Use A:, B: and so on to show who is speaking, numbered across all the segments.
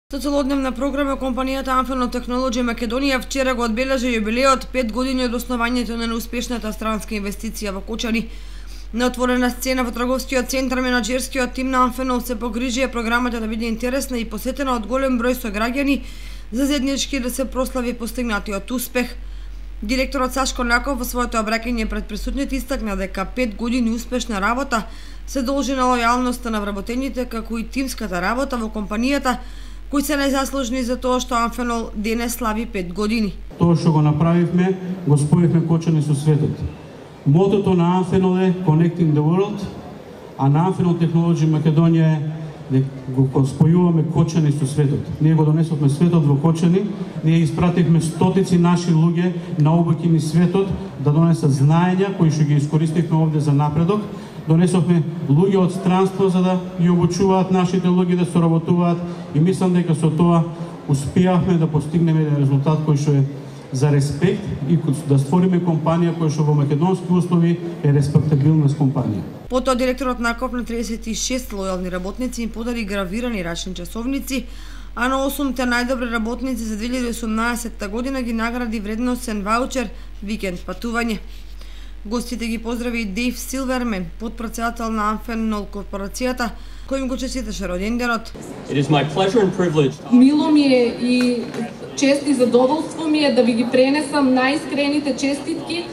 A: Со целодневна програма компанијата Anfenol Technology Македонија вчера го одбележа јубилеот 5 години од основањето на неуспешната странска инвестиција во Кочани. На отворена сцена во трговскиот центар менаџерскиот тим на Anfenol се погрижија програмата да биде интересна и посетена од голем број сограѓани за заеднички да се прослави постигнатиот успех. Директорот Сашко Наков во своето обраќање пред присутните истакна дека 5 години успешна работа се должи на лојалноста на вработените како и тимската работа во компанијата, кои се најзаслужни за тоа што Anfenol денес слави 5 години.
B: Тоа што го направивме, го споивме Кочани со светот. Мотото на Anfenol е Connecting the World, а на Anfenol Technology Македонија е го спојуваме Кочани со светот. Ние го донесовме светот во Кочани, ние испративме стотици наши луѓе наобики низ светот да донесат знаења кои што ги искористивме овде за напредок. Донесовме луѓе од странство за да ги обучуваат нашите луѓе да соработуваат и мислам дека со тоа успеавме да постигнеме еден резултат кој што е за респект и да створиме компанија која што во македонски услови е респектабилна компанија.
A: Потоа директорот Наков на 36 лојални работници им подари гравирани рачни часовници, а на 8-те најдобри работници за 2018 година ги награди вредносен ваучер викенд патување. Гостите ги поздрави Дейв Силвермен, подпредседател на Anfenol корпорацијата, кој им го честиташе роденденот.
C: Мило ми е и чест и задоволство ми е да ви ги пренесам најискрените честитки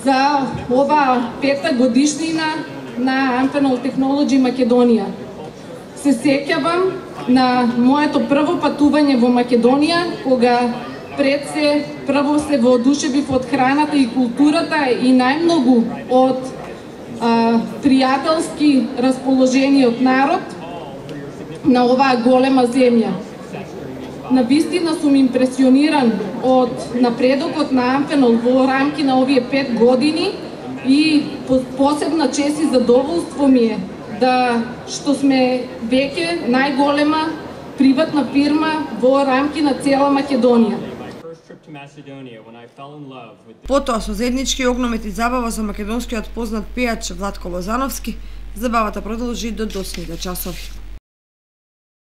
C: за ова 5-та годишнина на Anfenol Technology Македонија. Се сеќавам на моето прво патување во Македонија, кога пред се прво се воодушевив од храната и културата и најмногу од пријателски расположениот народ на оваа голема земја. Навистина сум импресиониран од напредокот на Anfenol во рамки на овие 5 години и посебна чест и задоволство ми е да што сме веќе најголема приватна фирма во рамки на цела Македонија.
A: Потоа со заеднички огномет и забава со македонскиот познат пејач Владко Лозановски, забавата продолжи до доцните часови.